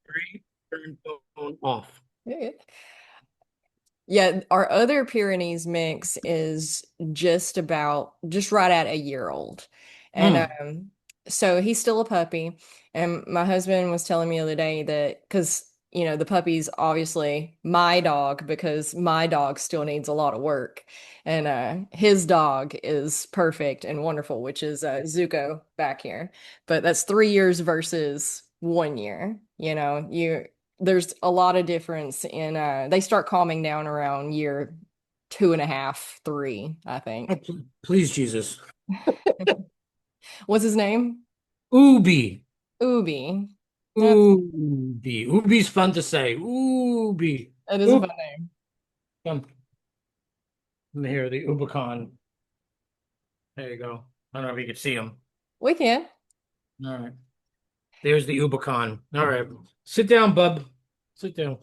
Sorry, turn phone off. Yeah. Yeah, our other Pyrenees mix is just right at a year old. And Hmm. so he's still a puppy. And my husband was telling me the other day that because the puppy's obviously my dog because my dog still needs a lot of work. And his dog is perfect and wonderful, which is Zuko back here. But that's 3 years versus 1 year. There's a lot of difference in they start calming down around year two and a half, three, I Oh, think. please, Jesus. What's his name? Ubi. Ubi. That's Ubi. Ubi's fun to say. Ubi. It is a Ubi. fun name. Come here, the Ubicon. There you go. I don't know if you can see him. We can. All right. There's the Ubicon. All right. Sit down, bub. Sit down.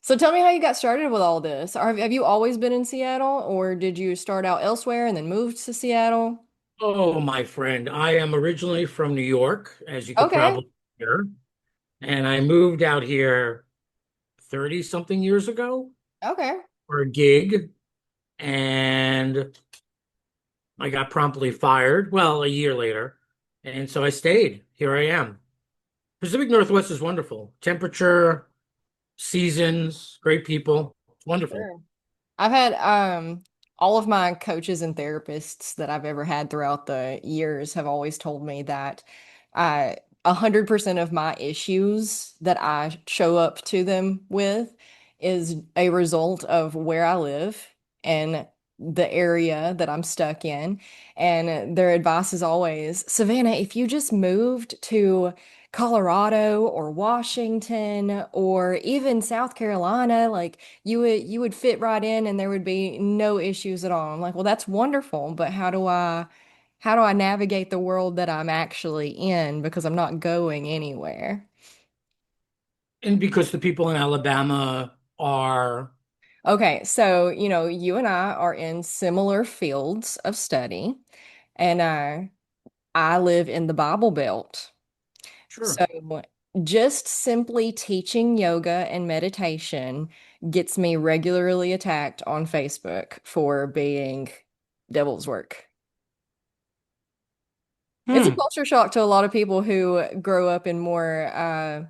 So tell me how you got started with all this. Have you always been in Seattle, or did you start out elsewhere and then move to Seattle? Oh, my friend. I am originally from New York, as you could Okay. probably hear. And I moved out here 30 something years ago Okay. for a gig. And I got promptly fired. Well, a year later. And so I stayed. Here I am. Pacific Northwest is wonderful. Temperature, seasons, great people. It's wonderful. Sure. I've had all of my coaches and therapists that I've ever had throughout the years have always told me that 100% of my issues that I show up to them with is a result of where I live and the area that I'm stuck in. And their advice is always, Savannah, if you just moved to Colorado or Washington or even South Carolina, like you would fit right in and there would be no issues at all. I'm like, well, that's wonderful, but how do I navigate the world that I'm actually in because I'm not going anywhere? And because the people in Alabama are, Okay, so you and I are in similar fields of study, and I live in the Bible Belt. sure. So just simply teaching yoga and meditation gets me regularly attacked on Facebook for being devil's work. It's a Hmm. culture shock to a lot of people who grow up in more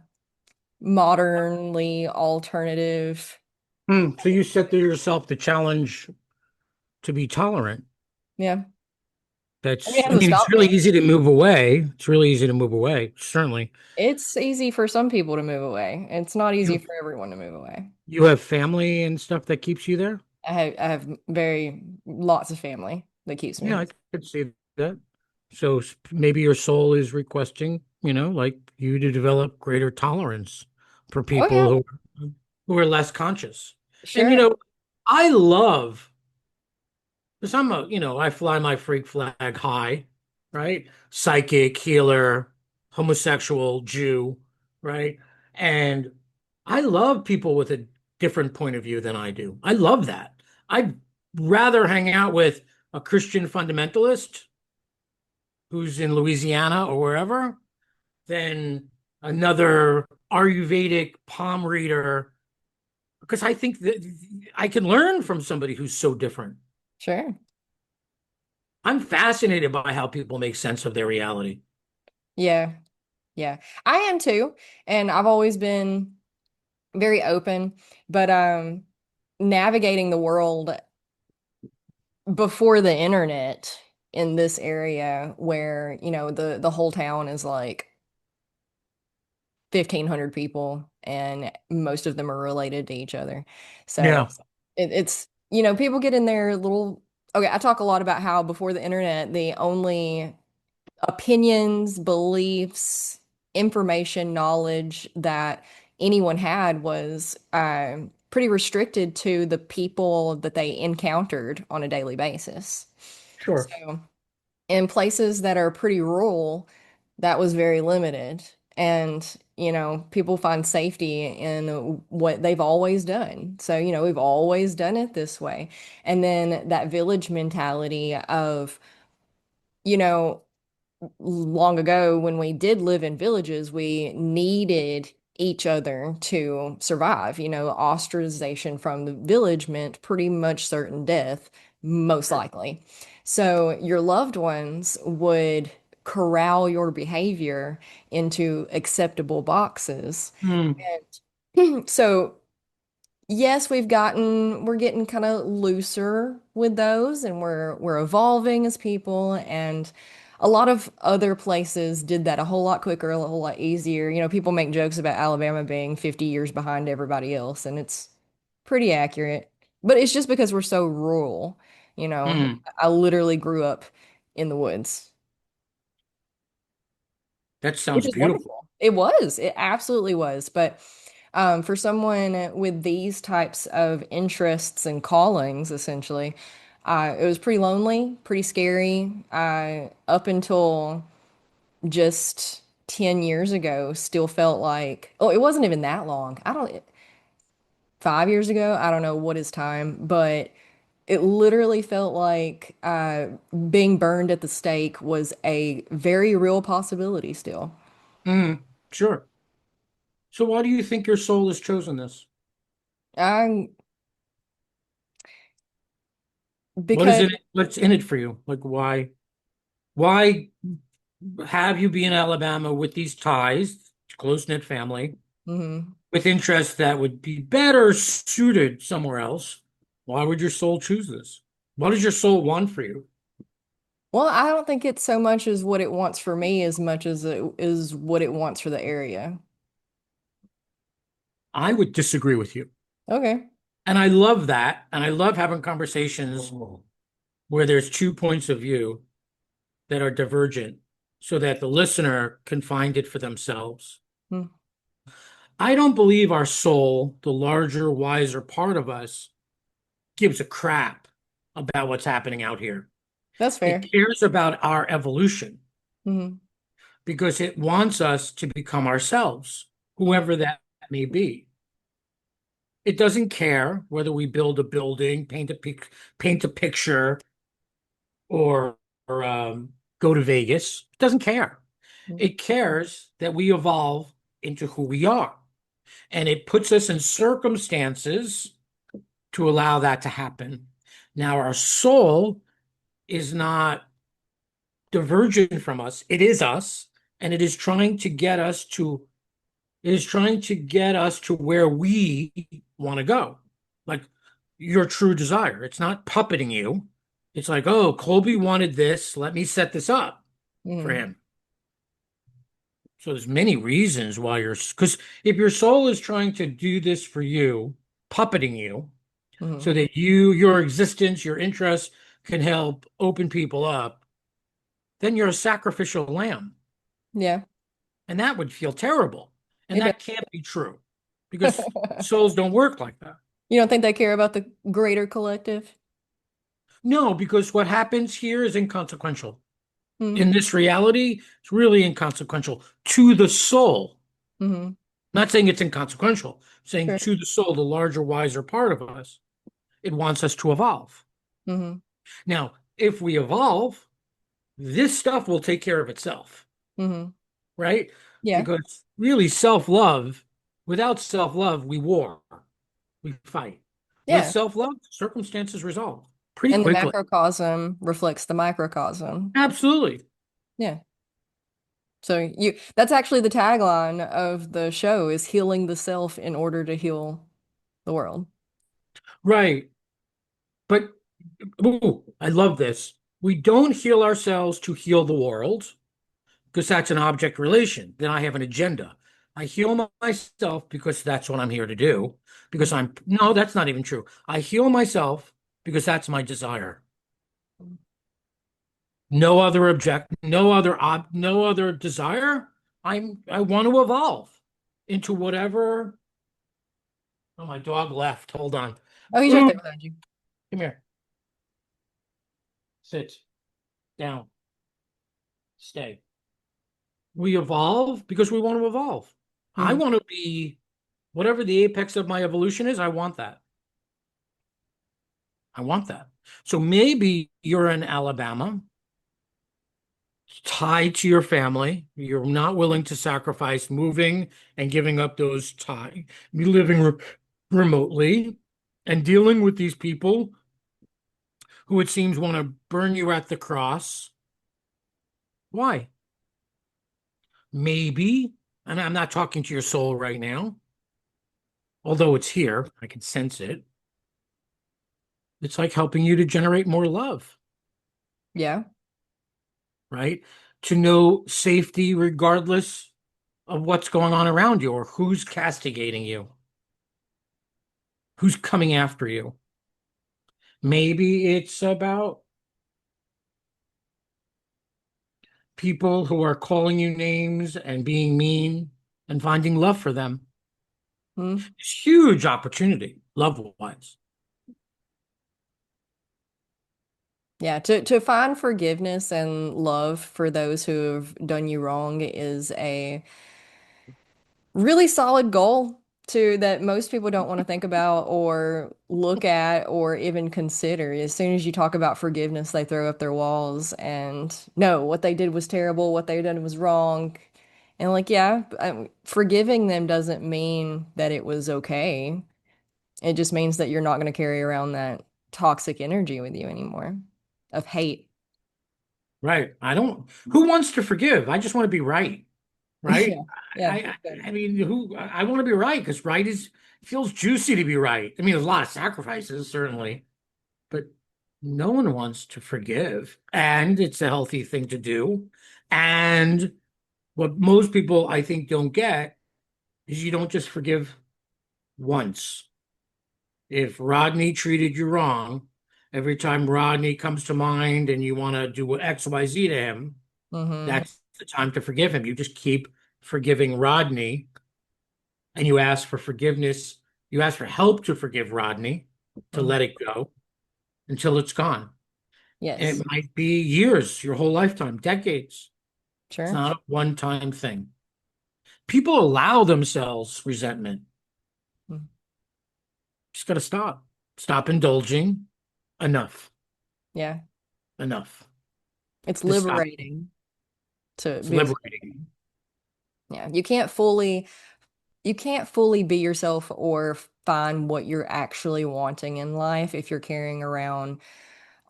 modernly alternative. Hmm. So you set to yourself the challenge to be tolerant. Yeah. I mean, it That's, I hasn't mean, it's stopped really me. easy to move away. It's really easy to move away, certainly. It's easy for some people to move away. It's not easy You for everyone to move away. you have family and stuff that keeps you there? I have very lots of family that keeps me Yeah, here. I could see that. So maybe your soul is requesting, like you to develop greater tolerance for Oh people yeah, who are less conscious. And sure. I love because I fly my freak flag high, right? Psychic, healer, homosexual, Jew, right? And I love people with a different point of view than I do. I love that. I'd rather hang out with a Christian fundamentalist who's in Louisiana or wherever than another Ayurvedic palm reader because I think that I can learn from somebody who's so different. Sure. I'm fascinated by how people make sense of their reality. Yeah. Yeah. I am too. And I've always been very open, but navigating the world before the internet in this area where, the whole town is like 1,500 people and most of them are related to each other. So Yeah, people get in their little, okay, I talk a lot about how before the internet, the only opinions, beliefs, information, knowledge that anyone had was pretty restricted to the people that they encountered on a daily basis. sure. So, in places that are pretty rural, that was very limited. And, people find safety in what they've always done. So, we've always done it this way. And then that village mentality of, you know, long ago when we did live in villages, we needed each other to survive. Ostracization from the village meant pretty much certain death, most Sure. likely. So your loved ones would corral your behavior into acceptable boxes. Mm, And so yes, we're getting kind of looser with those and we're evolving as people, and a lot of other places did that a whole lot quicker, a whole lot easier. People make jokes about Alabama being 50 years behind everybody else, and it's pretty accurate. But it's just because we're so rural, you know. mm. I literally grew up in the woods, That which sounds is beautiful. wonderful. It was. It absolutely was. But for someone with these types of interests and callings, essentially, it was pretty lonely, pretty scary. Up until just 10 years ago, still felt like, oh, it wasn't even that long. 5 years ago, I don't know what is time, but it literally felt like being burned at the stake was a very real possibility still. Mm, sure. So why do you think your soul has chosen this? I What is because it? What's in it for you? Like why have you be in Alabama with these ties, close-knit family, mhm. with interests that would be better suited somewhere else? Why would your soul choose this? What does your soul want for you? Well, I don't think it's so much as what it wants for me as much as it is what it wants for the area. I would disagree with you. Okay. And I love that. And I love having conversations where there's two points of view that are divergent so that the listener can find it for themselves. Hmm. I don't believe our soul, the larger, wiser part of us, gives a crap about what's happening out here. That's It fair. cares about our evolution Hmm. because it wants us to become ourselves, Hmm. whoever that may be. It doesn't care whether we build a building, paint a picture, or, or go to Vegas. It doesn't care. It cares that we evolve into who we are. And it puts us in circumstances to allow that to happen. Now, our soul is not divergent from us. It is us, and it is trying to get us to where we want to go. Like your true desire. It's not puppeting you. It's like, oh, Colby wanted this. Let me set this up for Hmm. him. So there's many reasons why because if your soul is trying to do this for you, puppeting you, Hmm. so that your existence, your interests can help open people up, then you're a sacrificial lamb. Yeah, And that would feel terrible. And it that does. can't be true because souls don't work like that. You don't think they care about the greater collective? No, because what happens here is inconsequential. Hmm. In this reality, it's really inconsequential to the soul. Hmm. I'm not saying it's inconsequential, I'm saying Sure. to the soul, the larger, wiser part of us, it wants us to evolve. Hmm. Now, if we evolve, this stuff will take care of itself, Hmm. right? Yeah. Because really, without self love, we war, we fight. With Yeah. self love, circumstances resolve pretty And the quickly. macrocosm reflects the microcosm. Absolutely. Yeah. So that's actually the tagline of the show is healing the self in order to heal the world. Right. But ooh, I love this. We don't heal ourselves to heal the world because that's an object relation. Then I have an agenda. I heal myself because that's what I'm here to do. Because no, that's not even true. I heal myself because that's my desire. No other desire. I want to evolve into whatever. Oh, my dog left. Hold on. Oh, he's right Ooh, there behind you. come here. Sit down. Stay. We evolve because we want to evolve. I Hmm. want to be whatever the apex of my evolution is. I want that. I want that. So maybe you're in Alabama tied to your family. You're not willing to sacrifice moving and giving up those ties, living remotely and dealing with these people who it seems want to burn you at the cross. Why? Maybe, and I'm not talking to your soul right now, although it's here, I can sense it. It's like helping you to generate more love, Yeah. right? To know safety regardless of what's going on around you or who's castigating you, who's coming after you. Maybe it's about people who are calling you names and being mean and finding love for them. Mm. It's huge opportunity, love-wise. Yeah, to find forgiveness and love for those who have done you wrong is a really solid goal to that most people don't want to think about or look at or even consider. As soon as you talk about forgiveness, they throw up their walls and no, what they did was terrible, what they done was wrong. And like, yeah, forgiving them doesn't mean that it was okay. It just means that you're not going to carry around that toxic energy with you anymore of hate. Right. I don't, who wants to forgive? I just want to be right. Yeah. Right. Yeah. I mean, I want to be right because right is, feels juicy to be right. I mean, there's a lot of sacrifices, certainly, but no one wants to forgive. And it's a healthy thing to do. And what most people, I think, don't get is you don't just forgive once. If Rodney treated you wrong, every time Rodney comes to mind and you want to do X, Y, Z to him, Mm-hmm. that's the time to forgive him. You just keep forgiving Rodney and you ask for forgiveness. You ask for help to forgive Rodney, to Hmm. let it go until it's gone. And Yes. it might be years, your whole lifetime, decades. It's Sure. not a one-time thing. People allow themselves resentment. Mm. Just got to stop. Stop indulging. Enough. Yeah. Enough. It's Just stop. liberating to It's be able to, liberating. yeah, you can't fully be yourself or find what you're actually wanting in life if you're carrying around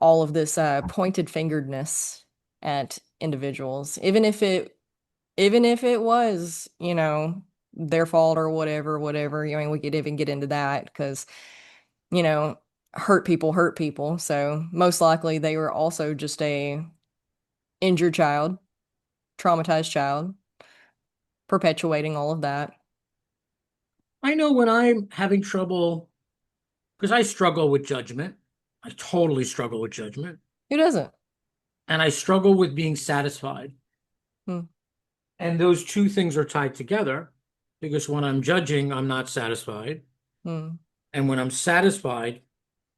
all of this pointed fingeredness at individuals, even if it was, you know, their fault or whatever, whatever. I mean, we could even get into that because, you know, hurt people. So most likely they were also just a injured child, traumatized child, perpetuating all of that. I know when I'm having trouble, because I struggle with judgment. I totally struggle with judgment. Who doesn't? And I struggle with being satisfied. Hmm. And those two things are tied together because when I'm judging, I'm not satisfied. Hmm. And when I'm satisfied,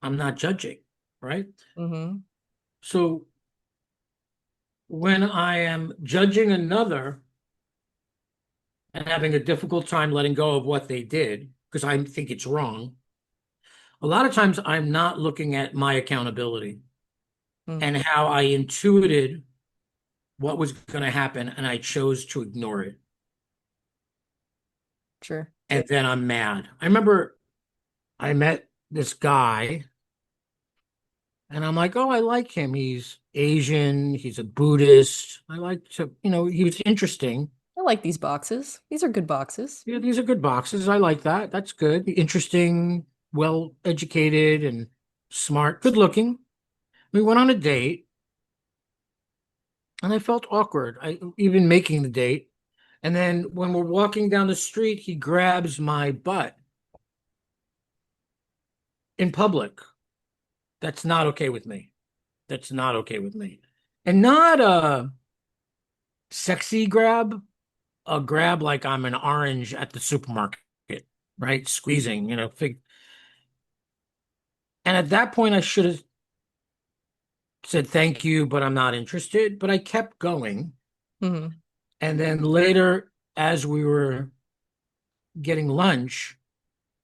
I'm not judging, right? Mm-hmm. So when I am judging another and having a difficult time letting go of what they did because I think it's wrong, a lot of times I'm not looking at my accountability Hmm. and how I intuited what was going to happen and I chose to ignore it. Sure. And then I'm mad. I remember I met this guy and I'm like, oh, I like him. He's Asian, he's a Buddhist. I like to, he was interesting. I like these boxes. These are good boxes. Yeah, these are good boxes. I like that. That's good. Interesting, well educated and smart, good looking. We went on a date and I felt awkward. I even making the date. And then when we're walking down the street, he grabs my butt in public. That's not okay with me. That's not okay with me. And not a sexy grab, a grab like I'm an orange at the supermarket, right? Squeezing, and at that point, I should have said thank you, but I'm not interested. But I kept going. Mm-hmm. And then later, as we were getting lunch,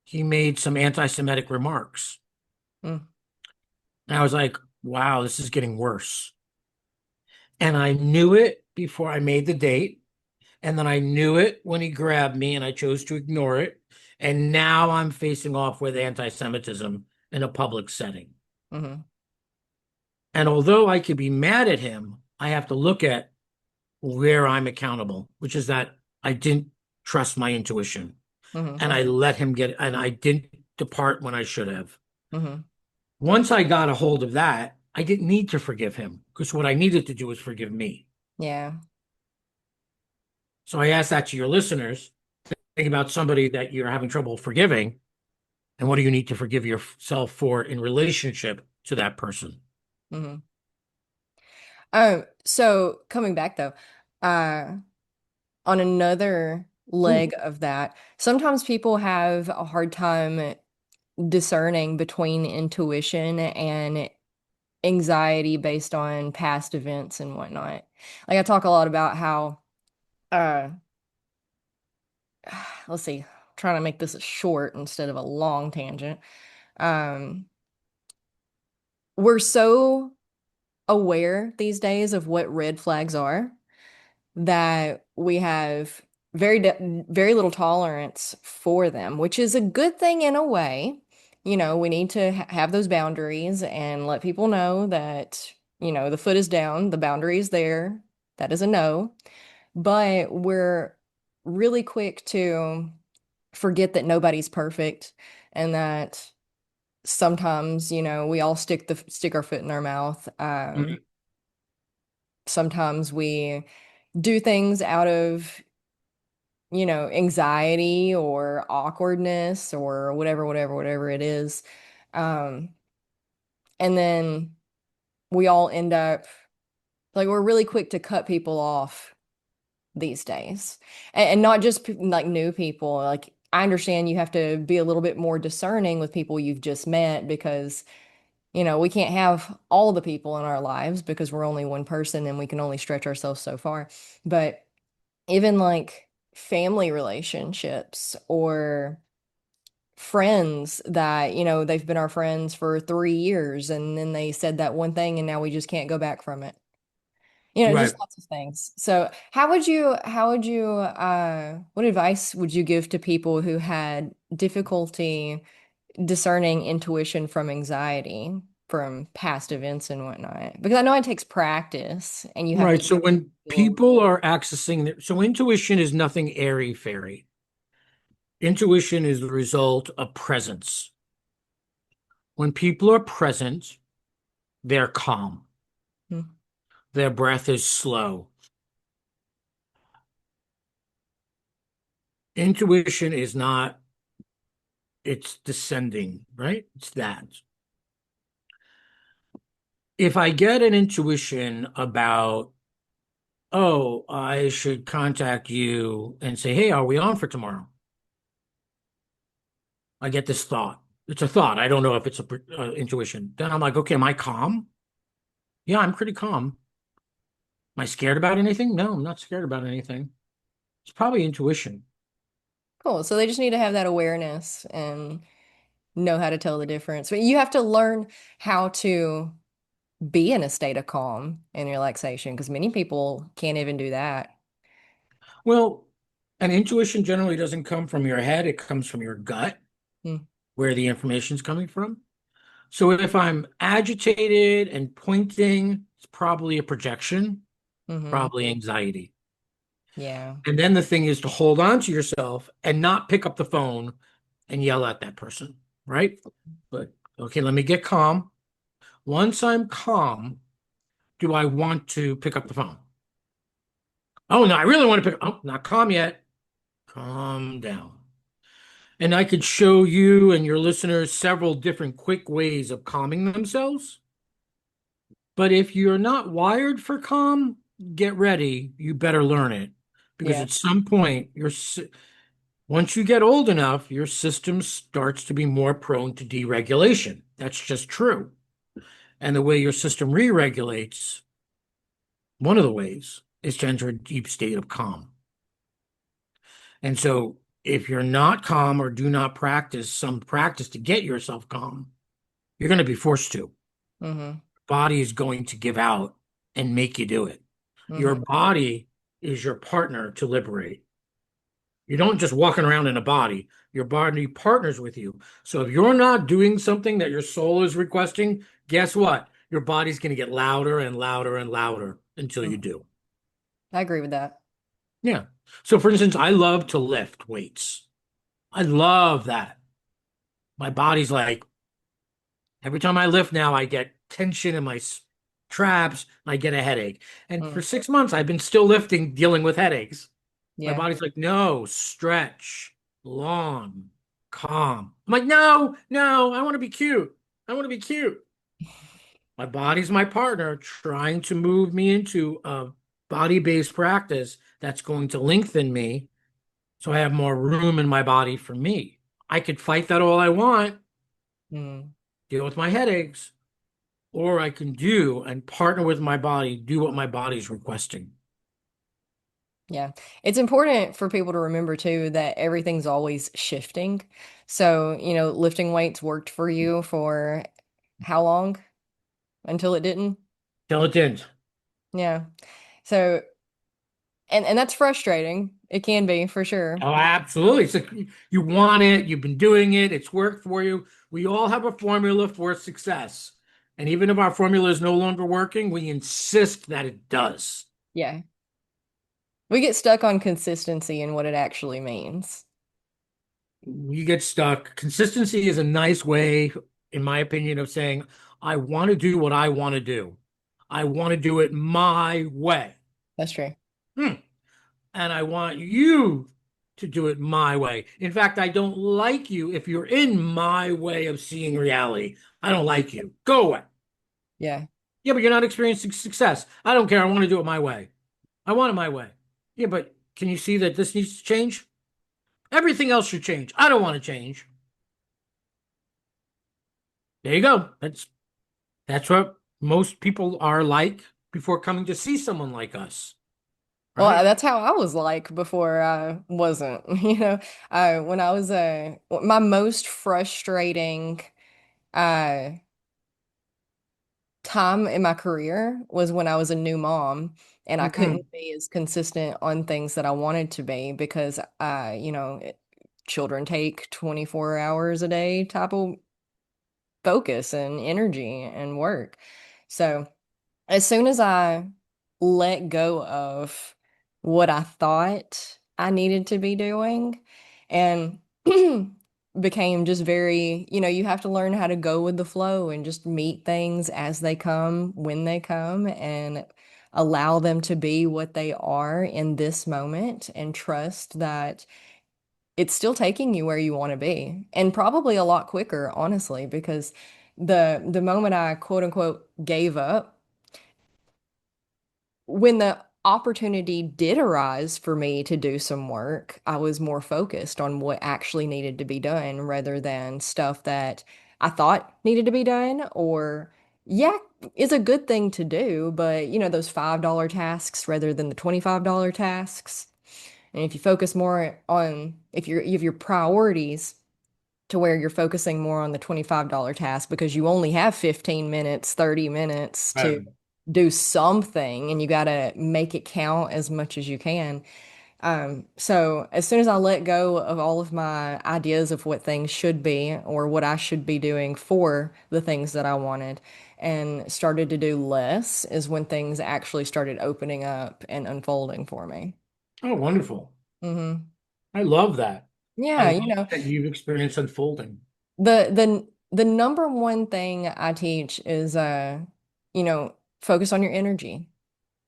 he made some anti-Semitic remarks. Mm. And I was like, wow, this is getting worse. And I knew it before I made the date. And then I knew it when he grabbed me and I chose to ignore it. And now I'm facing off with anti-Semitism in a public setting. Hmm. And although I could be mad at him, I have to look at where I'm accountable, which is that I didn't trust my intuition Hmm. and I let him get, and I didn't depart when I should have. Hmm. Once I got a hold of that, I didn't need to forgive him because what I needed to do was forgive me. Yeah. So I ask that to your listeners. Think about somebody that you're having trouble forgiving, and what do you need to forgive yourself for in relationship to that person? Hmm. So coming back though, uh, on another Ooh, leg of that, sometimes people have a hard time discerning between intuition and anxiety based on past events and whatnot. Like I talk a lot about how, uh, let's see, trying to make this a short instead of a long tangent. Um, we're so aware these days of what red flags are that we have very little tolerance for them, which is a good thing in a way. You know, we need to have those boundaries and let people know that, the foot is down, the boundary is there. That is a no. But we're really quick to forget that nobody's perfect and that sometimes, we all stick our foot in our mouth. mhm. Sometimes we do things out of anxiety or awkwardness or whatever it is. Um, and then we all end up like we're really quick to cut people off these days. And not just like new people. Like I understand you have to be a little bit more discerning with people you've just met because, we can't have all the people in our lives because we're only one person and we can only stretch ourselves so far. But even like family relationships or friends that, they've been our friends for 3 years and then they said that one thing and now we just can't go back from it. Right. Just lots of things. So what advice would you give to people who had difficulty discerning intuition from anxiety from past events and whatnot? Because I know it takes practice and you have to Right. So when feel. people are accessing so intuition is nothing airy fairy. Intuition is the result of presence. When people are present, they're calm. Hmm. Their breath is slow. Intuition is not, it's descending, right? It's that. If I get an intuition about, oh, I should contact you and say, hey, are we on for tomorrow? I get this thought. It's a thought. I don't know if it's a intuition. Then I'm like, okay, am I calm? Yeah, I'm pretty calm. Am I scared about anything? No, I'm not scared about anything. It's probably intuition. Cool. So they just need to have that awareness and know how to tell the difference. But you have to learn how to be in a state of calm and relaxation because many people can't even do that. Well, an intuition generally doesn't come from your head, it comes from your gut, Mm. where the information's coming from. So if I'm agitated and pointing, it's probably a projection, Hmm. probably anxiety. Yeah. And then the thing is to hold on to yourself and not pick up the phone and yell at that person, right? But okay, let me get calm. Once I'm calm, do I want to pick up the phone? Oh, no, I really want to pick. Oh, not calm yet. Calm down. And I could show you and your listeners several different quick ways of calming themselves. But if you're not wired for calm, get ready. You better learn it because Yeah. at some point, once you get old enough, your system starts to be more prone to deregulation. That's just true. And the way your system re-regulates, one of the ways, is to enter a deep state of calm. And so if you're not calm or do not practice some practice to get yourself calm, you're going to be forced to. Hmm. Body is going to give out and make you do it. Your Hmm. body is your partner to liberate. You don't just walking around in a body. Your body partners with you. So if you're not doing something that your soul is requesting, guess what? Your body's going to get louder and louder and louder until you do. I agree with that. Yeah. So for instance, I love to lift weights. I love that. My body's like, every time I lift now, I get tension in my traps. I get a headache. And for Mm. 6 months, I've been still lifting, dealing with headaches. My Yeah. body's like, no, stretch, long, calm. I'm like, no, no, I want to be cute. I want to be cute. My body's my partner trying to move me into a body-based practice that's going to lengthen me so I have more room in my body for me. I could fight that all I want, Mm. deal with my headaches, or I can do and partner with my body, do what my body's requesting. Yeah. It's important for people to remember too that everything's always shifting. So, lifting weights worked for you for how long until it didn't? Till it didn't. Yeah. So, and that's frustrating. It can be for sure. Oh, absolutely. So you want it, you've been doing it, it's worked for you. We all have a formula for success. And even if our formula is no longer working, we insist that it does. Yeah. We get stuck on consistency and what it actually means. You get stuck. Consistency is a nice way, in my opinion, of saying, I want to do what I want to do. I want to do it my way. That's true. Hmm. And I want you to do it my way. In fact, I don't like you if you're in my way of seeing reality. I don't like you. Go away. Yeah. Yeah, but you're not experiencing success. I don't care. I want to do it my way. I want it my way. Yeah, but can you see that this needs to change? Everything else should change. I don't want to change. There you go. That's what most people are like before coming to see someone like us, Well, right? that's how I was like before I wasn't. When I was my most frustrating uh time in my career was when I was a new mom and I Mm-mm. couldn't be as consistent on things that I wanted to be because children take 24 hours a day type of focus and energy and work. So as soon as I let go of what I thought I needed to be doing and became just very, you have to learn how to go with the flow and just meet things as they come, when they come, and allow them to be what they are in this moment and trust that it's still taking you where you want to be and probably a lot quicker, honestly, because the moment I quote unquote gave up, when the opportunity did arise for me to do some work, I was more focused on what actually needed to be done rather than stuff that I thought needed to be done or yeah, is a good thing to do, but those $5 tasks rather than the $25 tasks. And if you focus more on if your priorities to where you're focusing more on the $25 task because you only have 15 minutes, 30 minutes to Right. do something and you got to make it count as much as you can. So as soon as I let go of all of my ideas of what things should be or what I should be doing for the things that I wanted and started to do less is when things actually started opening up and unfolding for me. Oh, wonderful. Hmm. I love that. I Yeah, love that you've experienced unfolding. the number one thing I teach is focus on your energy.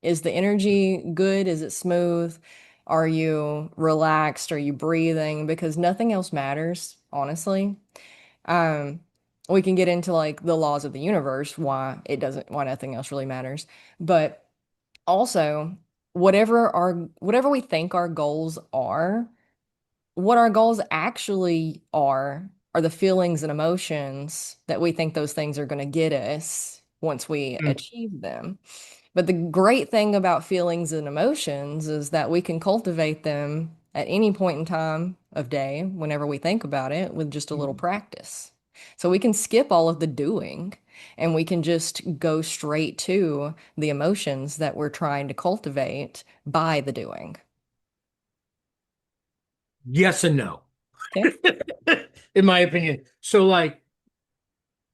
Is the energy good? Is it smooth? Are you relaxed? Are you breathing? Because nothing else matters, honestly. Um, we can get into like the laws of the universe, why nothing else really matters. But also, whatever we think our goals are, what our goals actually are the feelings and emotions that we think those things are going to get us once we Mm, achieve them. But the great thing about feelings and emotions is that we can cultivate them at any point in time of day, whenever we think about it, with just a little mm. practice. So we can skip all of the doing. and we can just go straight to the emotions that we're trying to cultivate by the doing. Yes and no, Okay. in my opinion. So, like,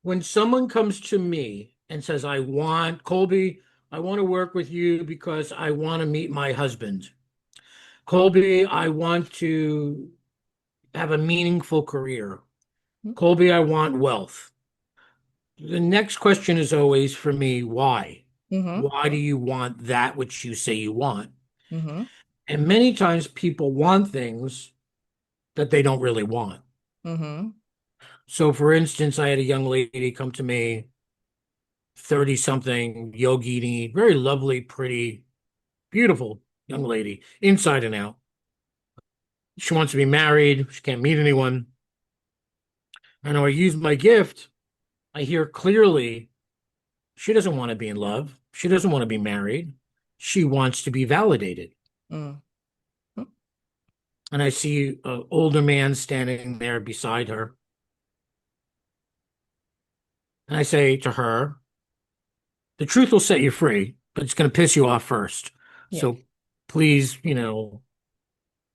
when someone comes to me and says, I want, Colby, I want to work with you because I want to meet my husband. Colby, I want to have a meaningful career. Colby, I want wealth. The next question is always for me, why? Mm-hmm. Why do you want that which you say you want? Mm-hmm. And many times people want things that they don't really want. Mm-hmm. So, for instance, I had a young lady come to me, 30 something, yogini, very lovely, pretty, beautiful young lady, inside and out. She wants to be married. She can't meet anyone. I know I use my gift. I hear clearly she doesn't want to be in love. She doesn't want to be married. She wants to be validated. Mm-hmm. And I see an older man standing there beside her. And I say to her, the truth will set you free, but it's going to piss you off first. Yeah. So please,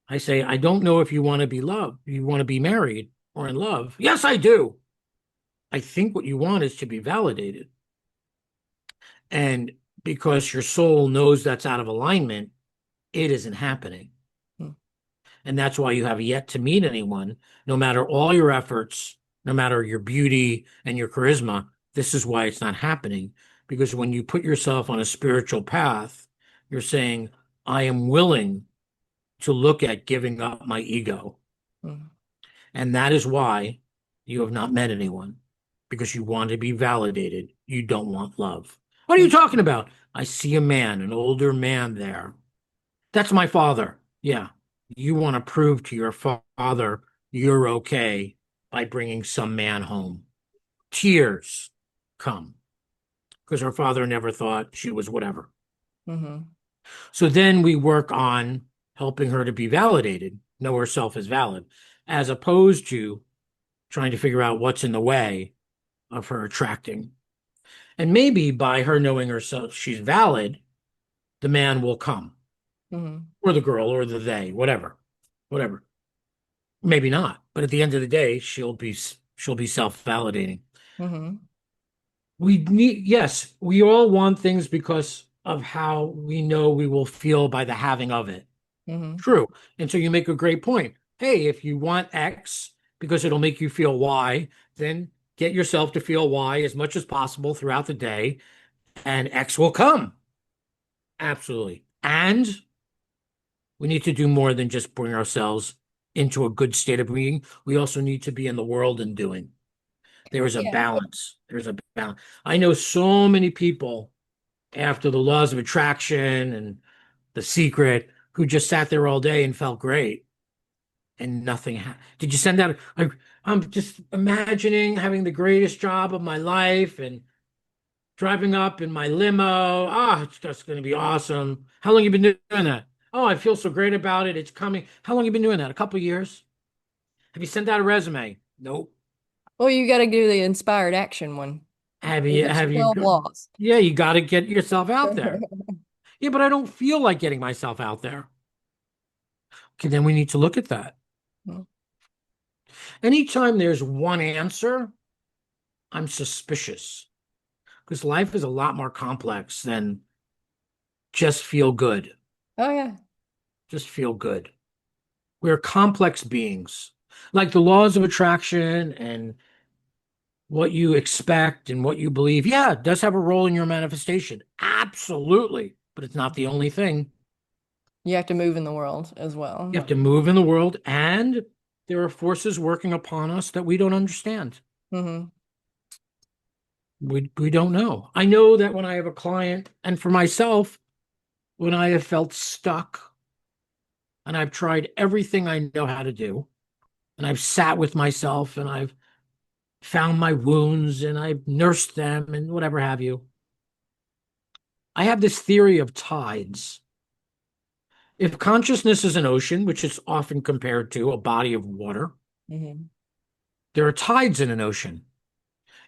I say, I don't know if you want to be loved, you want to be married or in love. Yes, I do. I think what you want is to be validated. And because your soul knows that's out of alignment, it isn't happening. Mm-hmm. And that's why you have yet to meet anyone, no matter all your efforts, no matter your beauty and your charisma. This is why it's not happening. Because when you put yourself on a spiritual path, you're saying, I am willing to look at giving up my ego. And that is why you have not met anyone, because you want to be validated. You don't want love. What are you talking about? I see a man, an older man there. That's my father. Yeah. You want to prove to your father you're okay by bringing some man home. Tears come because her father never thought she was whatever. Mm-hmm. So then we work on helping her to be validated, know herself as valid, as opposed to trying to figure out what's in the way of her attracting. And maybe by her knowing herself she's valid, the man will come, Mm-hmm. or the girl, or the they, whatever, whatever. Maybe not, but at the end of the day, she'll be self-validating. Mm-hmm. We need, yes, we all want things because of how we know we will feel by the having of it. Mm-hmm. True. And so you make a great point. Hey, if you want X because it'll make you feel Y, then get yourself to feel Y as much as possible throughout the day, and X will come. Absolutely. And we need to do more than just bring ourselves into a good state of being. We also need to be in the world and doing. There is a Yeah. balance. There's a balance. I know so many people after the laws of attraction and the secret who just sat there all day and felt great and nothing. Did you send out? I'm just imagining having the greatest job of my life and driving up in my limo. Ah, it's just going to be awesome. How long you been doing that? Oh, I feel so great about it. It's coming. How long you been doing that? A couple of years? Have you sent out a resume? Nope. Well, you got to do the inspired action one. Have Get you have you yourself lost. Yeah, you got to get yourself out there. Yeah, but I don't feel like getting myself out there. Okay, then we need to look at that. Anytime there's one answer, I'm suspicious because life is a lot more complex than just feel good. Oh yeah. Just feel good. We're complex beings. Like the laws of attraction and what you expect and what you believe. Yeah, it does have a role in your manifestation. Absolutely. But it's not the only thing. You have to move in the world as You well. have to move in the world, and there are forces working upon us that we don't understand. Mm-hmm. We don't know. I know that when I have a client, and for myself, when I have felt stuck and I've tried everything I know how to do, and I've sat with myself and I've found my wounds and I've nursed them and whatever have you. I have this theory of tides. If consciousness is an ocean, which is often compared to a body of water, Mm-hmm. there are tides in an ocean.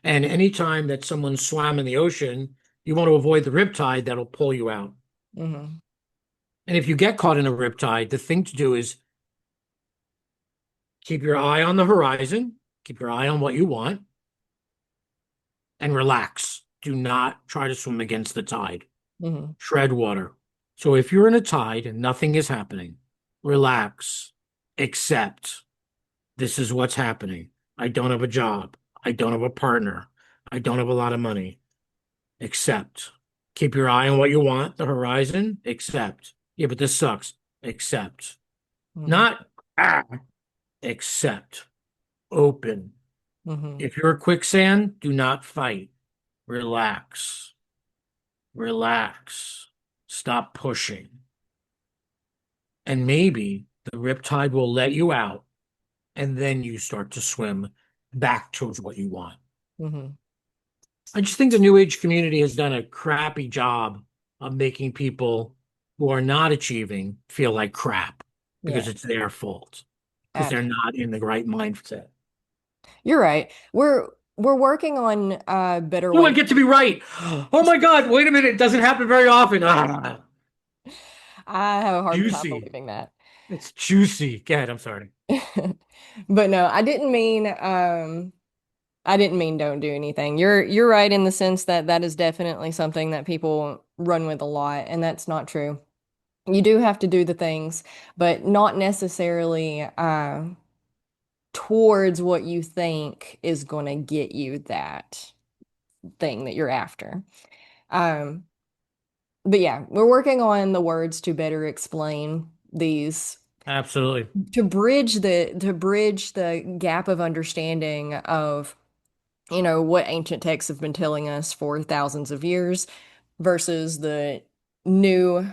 And anytime that someone swam in the ocean, you want to avoid the riptide that'll pull you out. Hmm. And if you get caught in a riptide, the thing to do is keep your eye on the horizon, keep your eye on what you want, and relax. Do not try to swim against the tide. Hmm. Tread water. So if you're in a tide and nothing is happening, relax, accept this is what's happening. I don't have a job. I don't have a partner. I don't have a lot of money. Accept. Keep your eye on what you want, the horizon. Accept. Yeah, but this sucks. Accept. Hmm. Not ah, accept. Open. Hmm. If you're a quicksand, do not fight. Relax. Relax. Stop pushing. And maybe the riptide will let you out, and then you start to swim back towards what you want. Hmm. I just think the New Age community has done a crappy job of making people who are not achieving feel like crap because Yeah, it's their fault, because they're absolutely. not in the right mindset. You're right. We're working on better Oh, I ways. get to be right. Oh my God, wait a minute. It doesn't happen very often. I have a hard time Juicy. believing that. It's juicy. Go ahead. I'm sorry. But no, I didn't mean don't do anything. You're right in the sense that that is definitely something that people run with a lot, and that's not true. You do have to do the things, but not necessarily towards what you think is going to get you that thing that you're after. Um, but yeah, we're working on the words to better explain these Absolutely. to bridge the gap of understanding of what ancient texts have been telling us for thousands of years versus the new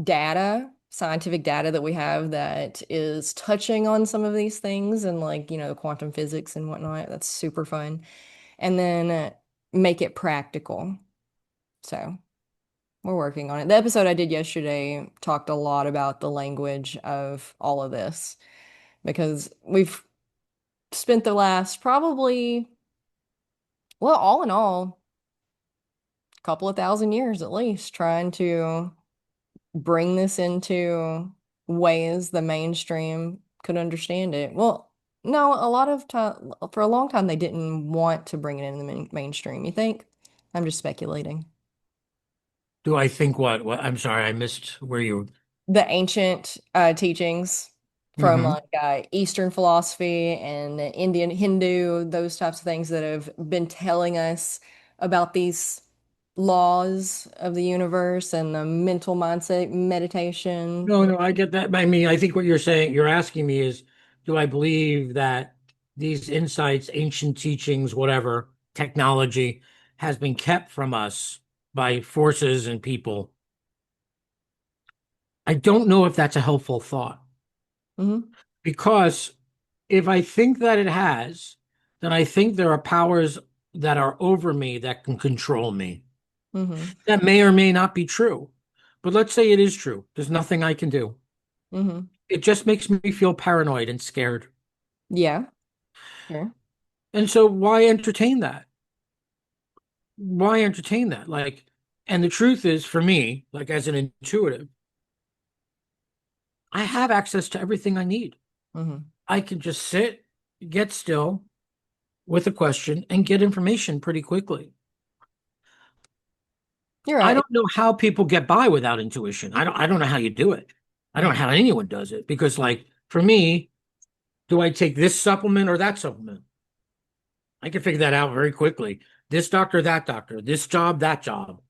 data, scientific data that we have that is touching on some of these things and like, quantum physics and whatnot. That's super fun. And then make it practical. So we're working on it. The episode I did yesterday talked a lot about the language of all of this because we've spent the last probably, well, all in all, a couple of thousand years at least trying to bring this into ways the mainstream could understand it. Well, no, a lot of time, for a long time, they didn't want to bring it in the mainstream. You think? I'm just speculating. Do I think what? What? I'm sorry. I missed where you. The ancient teachings from Hmm. like Eastern philosophy and Indian Hindu, those types of things that have been telling us about these laws of the universe and the mental mindset meditation. No, no, I get that. I mean, I think what you're saying, you're asking me is, do I believe that these insights, ancient teachings, whatever, technology has been kept from us by forces and people? I don't know if that's a helpful thought Hmm. because if I think that it has, then I think there are powers that are over me that can control me. Hmm. That may or may not be true, but let's say it is true. There's nothing I can do. Hmm. It just makes me feel paranoid and scared. Yeah, sure. And so why entertain that? Why entertain that? Like, and the truth is for me, like as an intuitive, I have access to everything I need. Hmm. I can just sit, get still with a question and get information pretty quickly. You're I right. don't know how people get by without intuition. I don't know how you do it. I don't know Mhm. how anyone does it because like for me, do I take this supplement or that supplement? I can figure that out very quickly. This doctor, that doctor, this job, that job.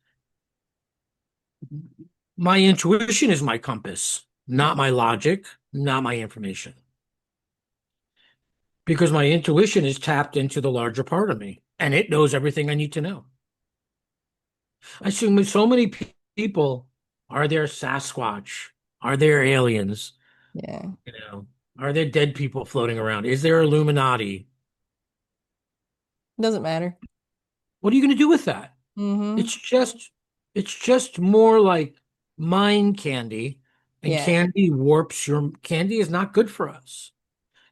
My intuition is my compass, not my logic, not my information. Because my intuition is tapped into the larger part of me and it knows everything I need to know. I assume with so many people, are there Sasquatch? Are there aliens? Yeah. You know, are there dead people floating around? Is there Illuminati? Doesn't matter. What are you going to do with that? Hmm. It's just it's just more like mind candy, and Yeah. candy warps your candy is not good for us.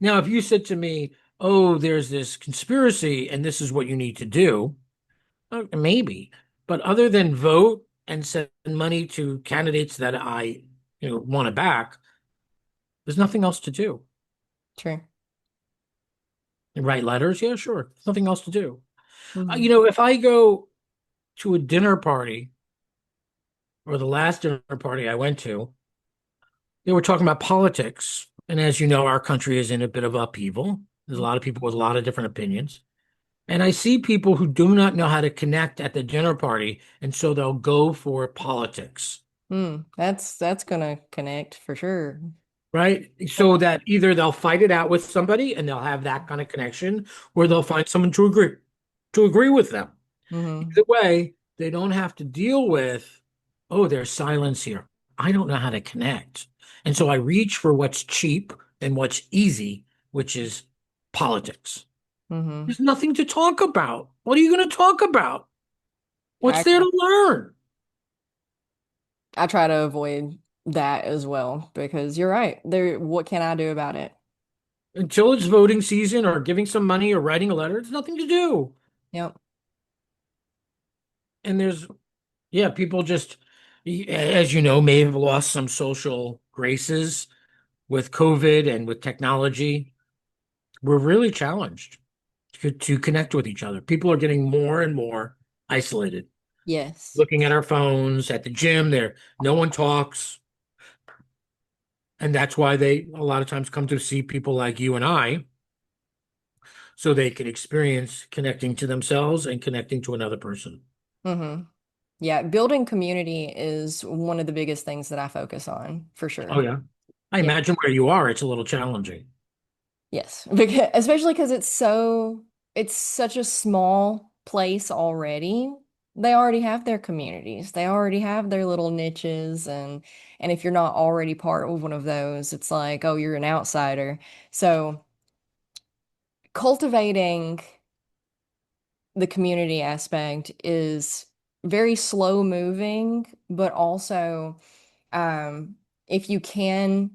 Now, if you said to me, oh, there's this conspiracy and this is what you need to do. Maybe. But other than vote and send money to candidates that want to back, there's nothing else to do. True. And write letters, yeah, sure. There's nothing else to do. Hmm. If I go to a dinner party or the last dinner party I went to, they were talking about politics. And as you know, our country is in a bit of upheaval. There's a lot of people with a lot of different opinions. And I see people who do not know how to connect at the dinner party, and so they'll go for politics, That's gonna connect for sure. right? So that either they'll fight it out with somebody and they'll have that kind of connection, or they'll find someone to agree with them. Mm-hmm. Either way, they don't have to deal with, oh, there's silence here. I don't know how to connect. And so I reach for what's cheap and what's easy, which is politics. Mm-hmm. There's nothing to talk about. What are you going to talk about? What's I there to learn? I try to avoid that as well because you're right. There, what can I do about it? Until it's voting season or giving some money or writing a letter, it's nothing to do. Yep. And yeah, people just, as you know, may have lost some social graces with COVID and with technology. We're really challenged to connect with each other. People are getting more and more isolated, Yes. looking at our phones at the gym there. No one talks. And that's why they a lot of times come to see people like you and I, so they can experience connecting to themselves and connecting to another person. Mm-hmm. Yeah, building community is one of the biggest things that I focus on for Oh sure. yeah. I Yeah. imagine where you are, it's a little challenging. Yes. Because especially because it's such a small place already. They already have their communities. They already have their little niches and if you're not already part of one of those, it's like, oh, you're an outsider. So cultivating the community aspect is very slow moving, but also um, if you can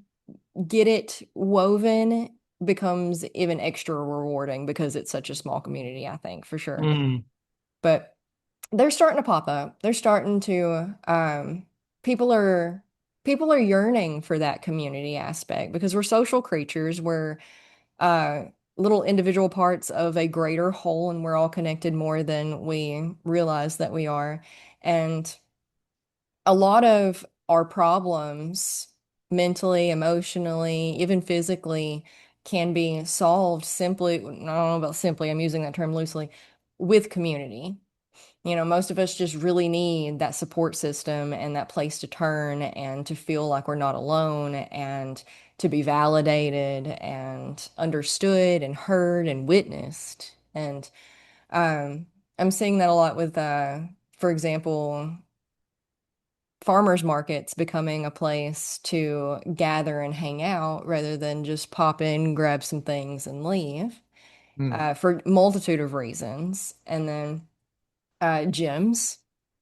get it woven, becomes even extra rewarding because it's such a small community, I think, for sure. Mm, But they're starting to pop up. They're starting to people are people are yearning for that community aspect because we're social creatures. We're uh, little individual parts of a greater whole, and we're all connected more than we realize that we are. And a lot of our problems, mentally, emotionally, even physically, can be solved simply, I don't know about simply, I'm using that term loosely, with community. You know, most of us just really need that support system and that place to turn and to feel like we're not alone and to be validated and understood and heard and witnessed. And um, I'm seeing that a lot with, for example, farmers markets becoming a place to gather and hang out rather than just pop in, grab some things, and leave, mm, for multitude of reasons. And then gyms.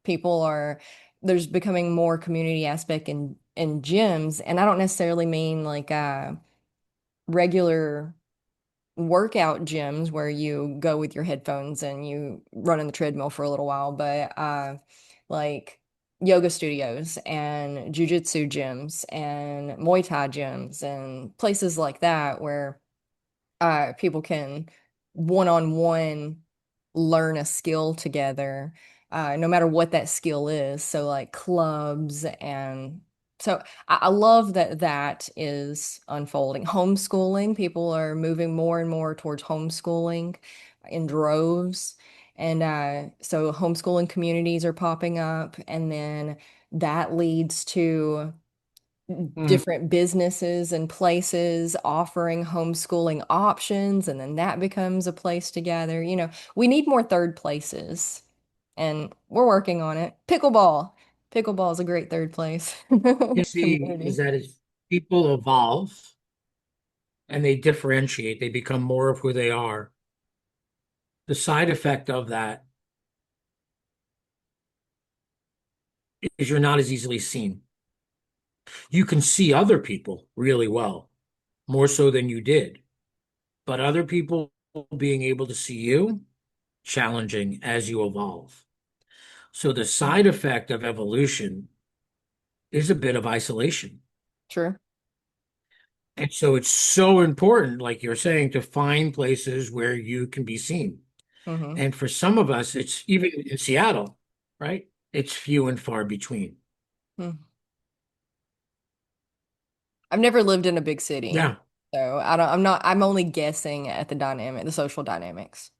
People are there's becoming more community aspect in gyms, and I don't necessarily mean like regular workout gyms where you go with your headphones and you run in the treadmill for a little while, but like yoga studios and jujitsu gyms and Muay Thai gyms and places like that where people can one-on-one learn a skill together, no matter what that skill is. So like clubs and so I love that that is unfolding. Homeschooling, people are moving more and more towards homeschooling in droves. And so homeschooling communities are popping up, and then that leads to mm. different businesses and places offering homeschooling options, and then that becomes a place to gather. You know, we need more third places, and we're working on it. Pickleball. Pickleball is a great third place You see, is community. that as people evolve and they differentiate, they become more of who they are. The side effect of that is you're not as easily seen. You can see other people really well, more so than you did. but other people being able to see you challenging as you evolve. So the side effect of evolution is a bit of isolation. True. And so it's so important, like you're saying, to find places where you can be seen. Mm-hmm. And for some of us, it's even in Seattle, right? It's few and far between. I've never lived in a big city, Yeah. so I'm only guessing at the social dynamics.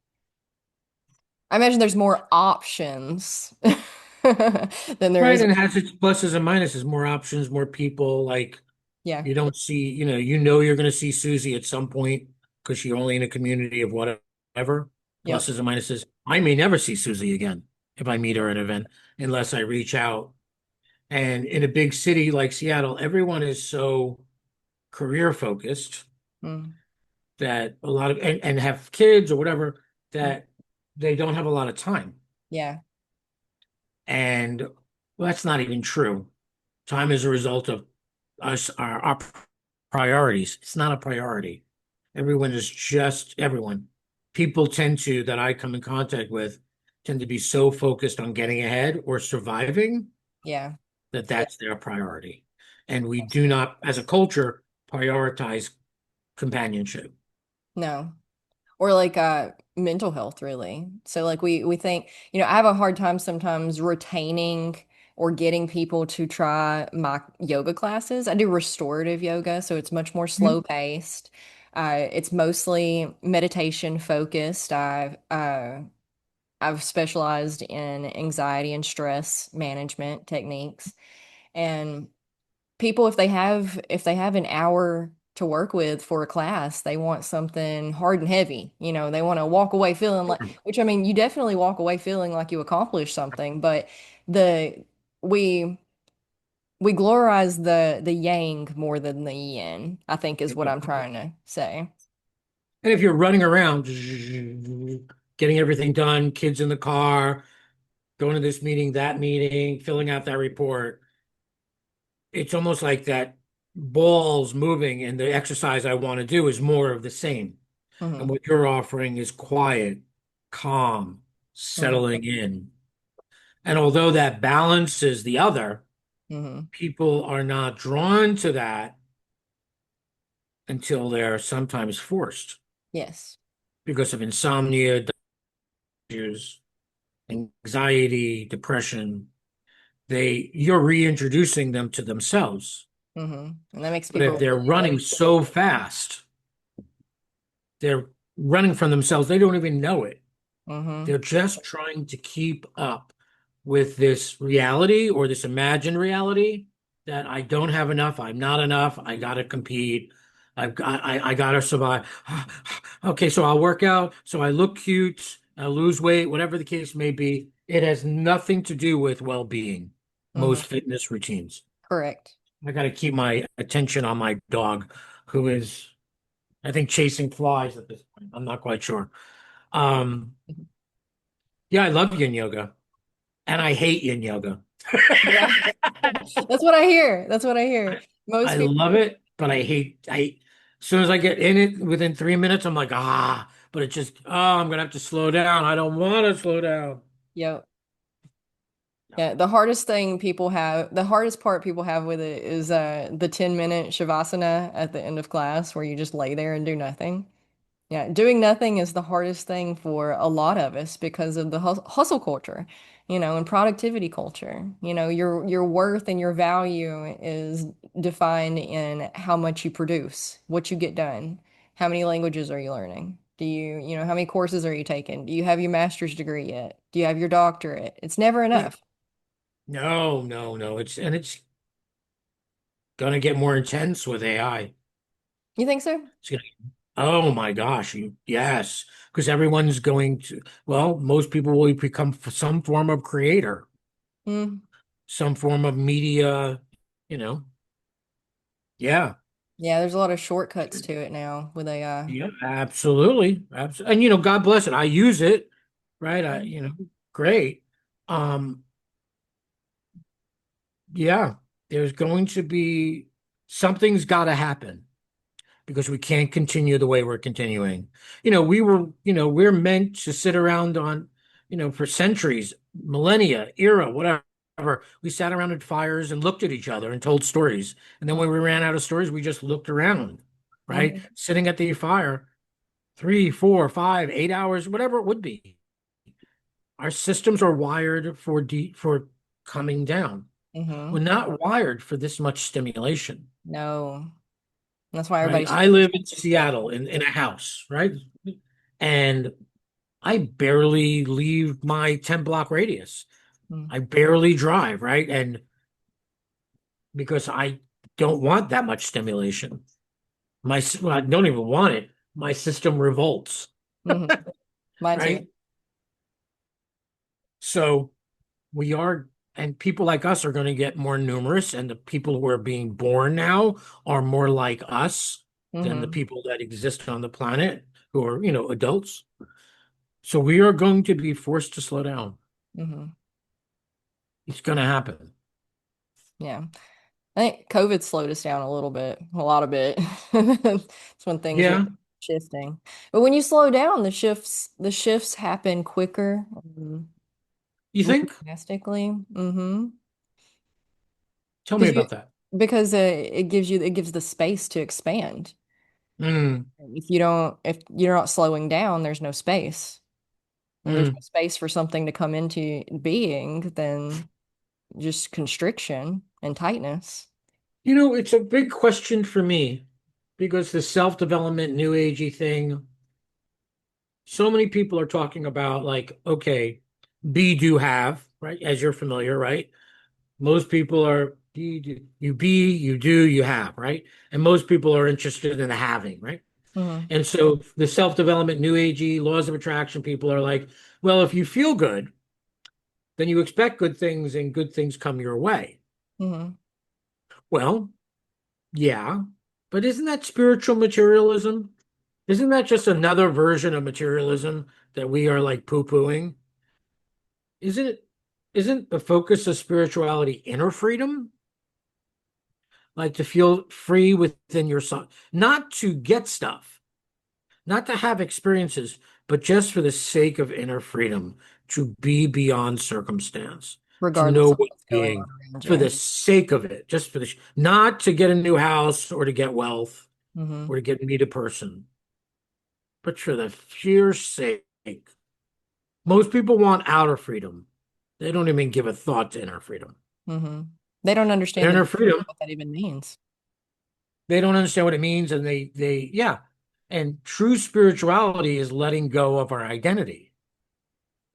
I imagine there's more options than there Right. is. And it has its pluses and minuses, more options, more people. Like Yeah. you don't see, you're going to see Susie at some point because you're only in a community of whatever, Yep. pluses and minuses. I may never see Susie again if I meet her at an event unless I reach out. And in a big city like Seattle, everyone is so career focused Mm. that a lot of and have kids or whatever Mm. that they don't have a lot of time. Yeah. And well, that's not even true. Time is a result of our priorities. It's not a priority. Everyone is just everyone. People tend to, that I come in contact with, tend to be so focused on getting ahead or surviving Yeah. that Yeah. that's their priority. And we do not, as a culture, prioritize companionship. No. Or like mental health really. So like we think, I have a hard time sometimes retaining or getting people to try my yoga classes. I do restorative yoga, so it's much more slow Mhm. paced. It's mostly meditation focused. I've specialized in anxiety and stress management techniques. And people, if they have an hour to work with for a class, they want something hard and heavy. They want to walk away feeling like, which I mean, you definitely walk away feeling like you accomplished something, but the we we glorize the yang more than the yin, I think is what I'm trying to say. And if you're running around, getting everything done, kids in the car, going to this meeting, that meeting, filling out that report, it's almost like that ball's moving, and the exercise I want to do is more of the same. And Hmm. what you're offering is quiet, calm, Hmm. settling in. And although that balances the other, Hmm. people are not drawn to that until they're sometimes forced Yes. because of insomnia, issues, anxiety, depression. You're reintroducing them to themselves. And that makes But if people they're really running so fast, they're running from themselves. They don't even know it. hmm They're just trying to keep up with this reality or this imagined reality that I don't have enough, I'm not enough, I gotta compete, I gotta survive. Okay, so I'll work out, so I look cute, I lose weight, whatever the case may be. It has nothing to do with well-being, hmm most fitness routines. Correct. I gotta keep my attention on my dog, who is, I think, chasing flies at this point. I'm not quite sure. Um, yeah, I love yin yoga. And I hate yin yoga. Yeah. That's what I hear. That's what I hear. I Most people. love it, but as soon as I get in it within 3 minutes, I'm like, but it just, I'm gonna have to slow down. I don't want to slow down. Yep. No. Yeah, the hardest part people have with it is the 10-minute shavasana at the end of class where you just lay there and do nothing. Yeah, doing nothing is the hardest thing for a lot of us because of the hustle culture, and productivity culture. Your worth and your value is defined in how much you produce, what you get done, how many languages are you learning? How many courses are you taking? Do you have your master's degree yet? Do you have your doctorate? It's never Yeah. enough. No, no, no. It's gonna get more intense with AI. You think so? It's gonna, oh my gosh, yes, because everyone's going to, well, most people will become some form of creator, Mm, some form of media, you know. Yeah. yeah, there's a lot of shortcuts to it now with AI. Yeah, absolutely. Absolutely. And God bless it. I use it, right? Great. Um, yeah, there's going to be something's got to happen. because we can't continue the way we're continuing. We're meant to sit around for centuries, millennia, era, whatever. We sat around at fires and looked at each other and told stories. And then when we ran out of stories, we just looked around, right? Mm-hmm. Sitting at the fire 3, 4, 5, 8 hours, whatever it would be. Our systems are wired for coming down. We're Mm-hmm. not wired for this much stimulation, No. That's why right? everybody's I live in Seattle in a house, right? And I barely leave my 10 block radius. mm, I barely drive, right? And because I don't want that much stimulation. Well, I don't even want it. My system revolts, mm-hmm. Mine too. right? So we are, and people like us are going to get more numerous, and the people who are being born now are more like us than the Mm-hmm. people that exist on the planet who are, adults. So we are going to be forced to slow down. Mm-hmm. It's going to happen. Yeah. I think COVID slowed us down a little bit, a lot of bit. It's when things were Yeah. shifting. But when you slow down, the shifts happen quicker, You more think? drastically. Mm-hmm. Tell me Because you about that. because it gives the space to expand. Mm, If you're not slowing down, there's no space. And there's no mm. space for something to come into being, then just constriction and tightness. It's a big question for me because the self-development, new agey thing, so many people are talking about like, okay, be, do, have, right? As you're familiar, right? Most people are be, you do, you have, right? And most people are interested in the having, right? Mm-hmm. And so the self-development, new agey, laws of attraction people are like, well, if you feel good, then you expect good things and good things come your way. Mm-hmm. Well, yeah, but isn't that spiritual materialism? Isn't that just another version of materialism that we are like poo-pooing? Isn't it, isn't the focus of spirituality inner freedom? Like to feel free within yourself, not to get stuff, not to have experiences, but just for the sake of inner freedom, to be beyond circumstance, to Regardless know of what what's going on being, around for the you. sake of it, just for the, not to get a new house or to get wealth Mm-hmm. or to get meet a person, but for the sheer sake. Most people want outer freedom. They don't even give a thought to inner freedom. Mm-hmm. They don't understand the Inner difference of freedom, what that even means. they don't understand what it means, and yeah. And true spirituality is letting go of our identity.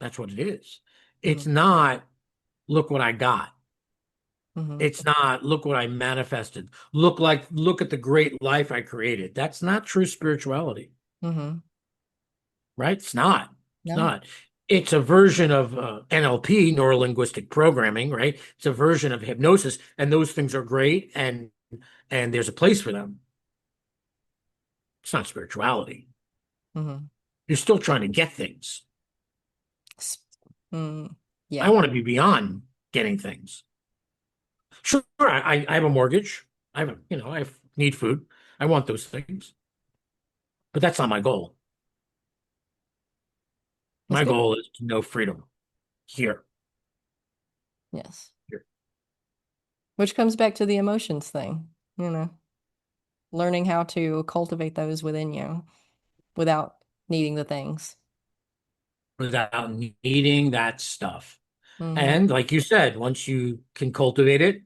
That's what it is. Mm-hmm. It's not, look what I got. Mm-hmm. It's not, look what I manifested. Look at the great life I created. That's not true spirituality, Mm-hmm. right? It's not. It's No. not. It's a version of NLP, neuro linguistic programming, right? It's a version of hypnosis, and those things are great, and there's a place for them. It's not spirituality. Mm-hmm. You're still trying to get things. S- Mm, I yeah. want to be beyond getting things. Sure, I have a mortgage. I need food. I want those things, but that's not my goal. That's My good. goal is to know freedom here. Yes. Here. Which comes back to the emotions thing, learning how to cultivate those within you without needing the things. Without needing that stuff. Mm-hmm. And like you said, once you can cultivate it,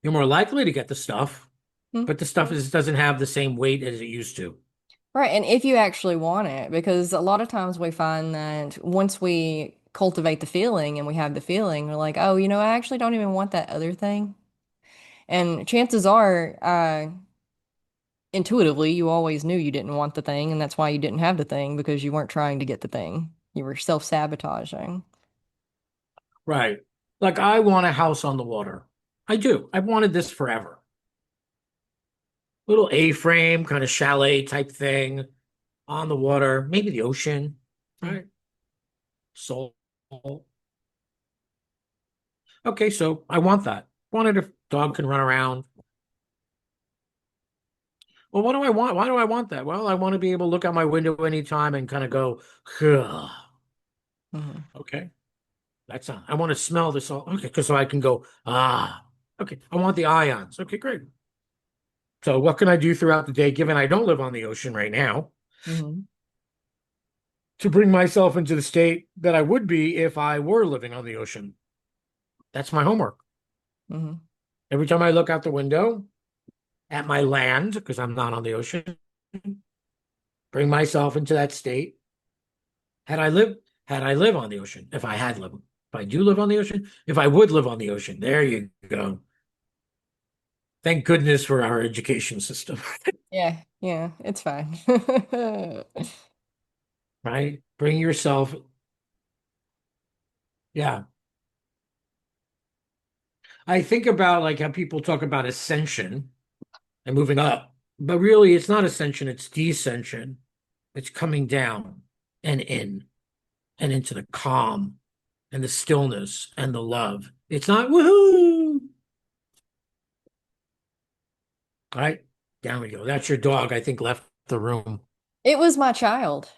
you're more likely to get the stuff, but the stuff doesn't have the same weight as it used to. Right. And if you actually want it, because a lot of times we find that once we cultivate the feeling and we have the feeling, we're like, oh, I actually don't even want that other thing. And chances are, intuitively, you always knew you didn't want the thing, and that's why you didn't have the thing because you weren't trying to get the thing. You were self-sabotaging. Right. Like I want a house on the water. I do. I've wanted this forever. Little A-frame kind of chalet type thing on the water, maybe the ocean, Mm. right? So, okay, so I want that. Wanted a dog can run around. Well, what do I want? Why do I want that? Well, I want to be able to look out my window anytime and kind of go, "Huh, Hmm. okay, that's not, I want to smell this all. Okay, because so I can go, ah, okay, I want the ions. Okay, great. So what can I do throughout the day, given I don't live on the ocean right now, Hmm. to bring myself into the state that I would be if I were living on the ocean? That's my homework. Hmm. Every time I look out the window at my land, because I'm not on the ocean, bring myself into that state. Had I lived, had I live on the ocean, if I had lived, if I do live on the ocean, if I would live on the ocean, there you go. Thank goodness for our education system, Yeah, yeah, it's fine. right? Bring yourself, yeah. I think about like how people talk about ascension and moving up, but really it's not ascension, it's descension. It's coming down and in and into the calm and the stillness and the love. It's not woohoo, right? Down we go. That's your dog, I think, left the room. It was my child.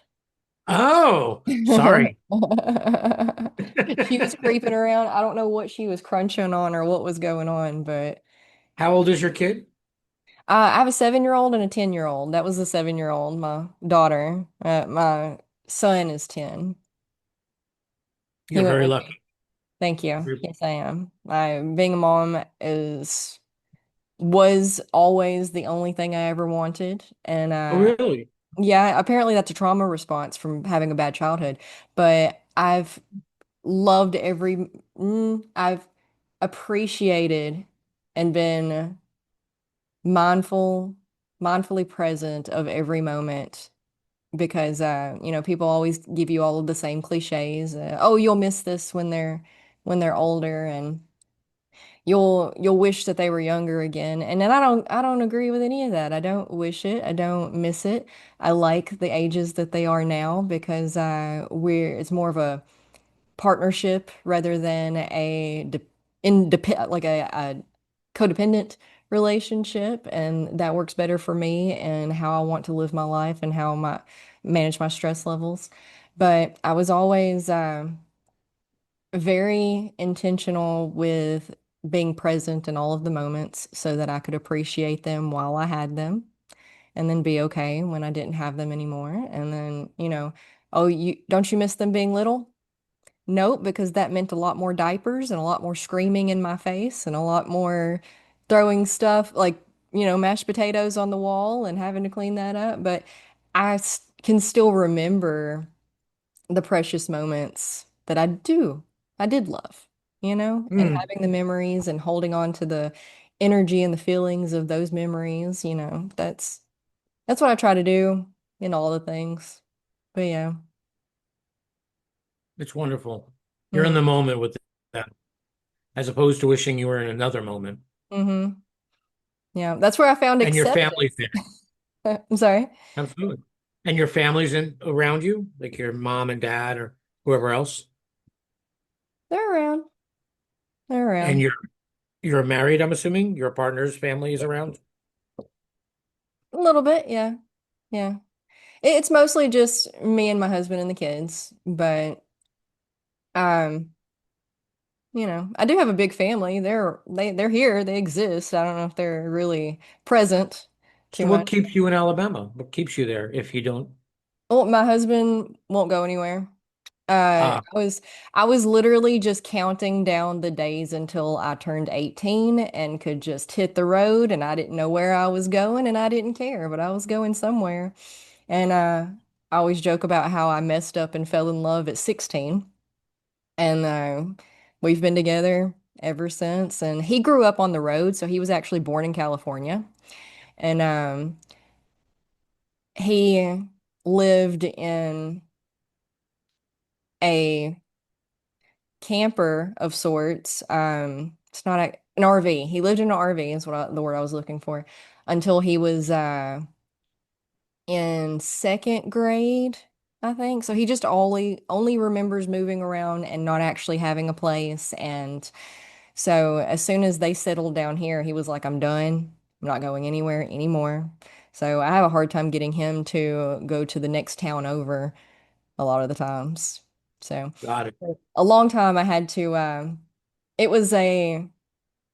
Oh, sorry. She was creeping around. I don't know what she was crunching on or what was going on, but How old is your kid? I have a 7-year-old and a 10-year-old. That was the 7-year-old, my daughter. My son is 10. He You're went very with me. lucky. Thank you. You're- Yes, I am. Being a mom is was always the only thing I ever wanted. And Oh, really? yeah, apparently that's a trauma response from having a bad childhood. But I've loved I've appreciated and been mindful, mindfully present of every moment because people always give you all of the same cliches. Oh, you'll miss this when they're older, and you'll wish that they were younger again. And then I don't agree with any of that. I don't wish it. I don't miss it. I like the ages that they are now because we're it's more of a partnership rather than a a codependent relationship, and that works better for me and how I want to live my life and how my manage my stress levels. But I was always very intentional with being present in all of the moments so that I could appreciate them while I had them and then be okay when I didn't have them anymore. And then, oh, you don't you miss them being little? Nope, because that meant a lot more diapers and a lot more screaming in my face and a lot more throwing stuff like, mashed potatoes on the wall and having to clean that up. But can still remember the precious moments that I did love, and Hmm, having the memories and holding on to the energy and the feelings of those memories, that's what I try to do in all the things. But yeah. it's wonderful. You're in Mm-hmm. the moment with that, as opposed to wishing you were in another moment. Mm-hmm. Yeah, that's where I found And your acceptance. family's there. I'm sorry. Absolutely. And your family's in around you, like your mom and dad or whoever else. They're around. They're And around. you're married, I'm assuming. Your partner's family is around. A little bit, yeah. Yeah. It's mostly just me and my husband and the kids, but um, I do have a big family. They're here, they exist. I don't know if they're really present too So what much. keeps you in Alabama? What keeps you there if you don't? Well, my husband won't go anywhere. Ah, I was literally just counting down the days until I turned 18 and could just hit the road, and I didn't know where I was going and I didn't care, but I was going somewhere. And I always joke about how I messed up and fell in love at 16. And we've been together ever since. And he grew up on the road, so he was actually born in California. And he lived in a camper of sorts. It's not an RV. He lived in an RV is the word I was looking for until he was in second grade, I think. So he just only remembers moving around and not actually having a place. And so as soon as they settled down here, he was like, I'm done. I'm not going anywhere anymore. So I have a hard time getting him to go to the next town over a lot of the times. So Got it. a long time I had to it was a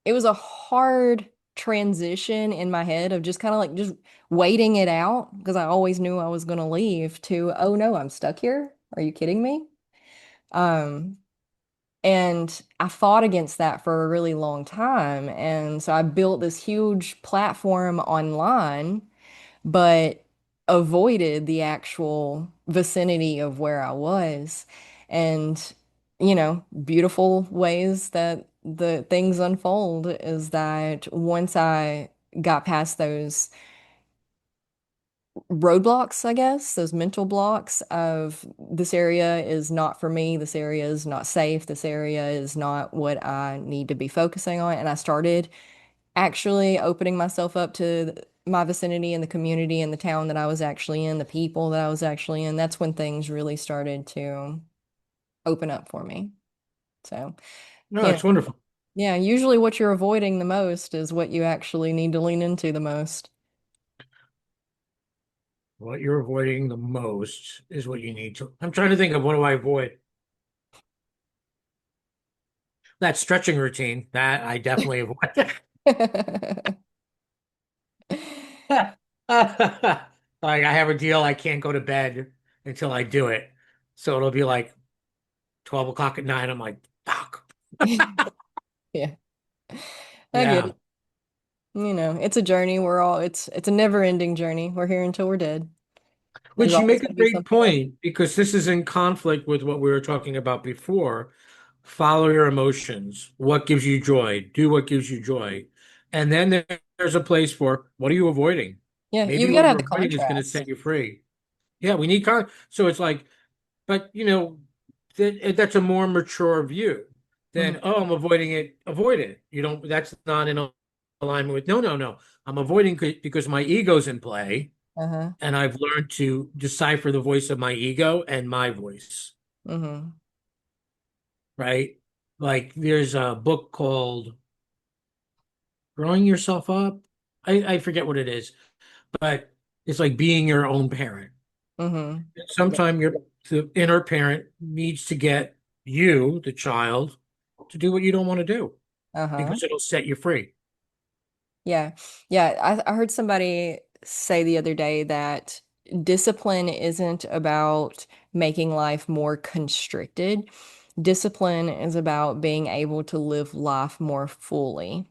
it was a hard transition in my head of just kind of like just waiting it out because I always knew I was going to leave to, oh no, I'm stuck here. Are you kidding me? Um, and I fought against that for a really long time. And so I built this huge platform online, but avoided the actual vicinity of where I was. And, beautiful ways that the things unfold is that once I got past those roadblocks, I guess, those mental blocks of this area is not for me, this area is not safe, this area is not what I need to be focusing on. And I started actually opening myself up to my vicinity and the community and the town that I was actually in, the people that I was actually in. That's when things really started to open up for me. So, No, you know, it's wonderful. yeah, usually what you're avoiding the most is what you actually need to lean into the most. What you're avoiding the most is what you need to. I'm trying to think of what do I avoid. That stretching routine, that I definitely avoid. Like I have a deal, I can't go to bed until I do it. So it'll be like 12 o'clock at night. I'm like, fuck. Yeah, I get Yeah. it. It's a journey. It's a never-ending journey. We're here until we're dead. There's Which you always make a going to be great something else. point because this is in conflict with what we were talking about before. Follow your emotions. What gives you joy? Do what gives you joy. And then there's a place for what are you avoiding? Yeah, Maybe you've got what to have you're the avoiding is going to contrast. set you free. Yeah, we need so it's like, but that's a more mature view Hmm. than, oh, I'm avoiding it. Avoid it. You don't, that's not in alignment with, no, no, no. I'm avoiding because my ego's in play Uh-huh. and I've learned to decipher the voice of my ego and my voice, Hmm. right? Like there's a book called Growing Yourself Up. I forget what it is, but it's like being your own parent. Hmm. Yeah. Sometimes the inner parent needs to get you, the child, to do what you don't want to do Uh-huh. because it'll set you free. Yeah. Yeah. I heard somebody say the other day that discipline isn't about making life more constricted. Discipline is about being able to live life more fully.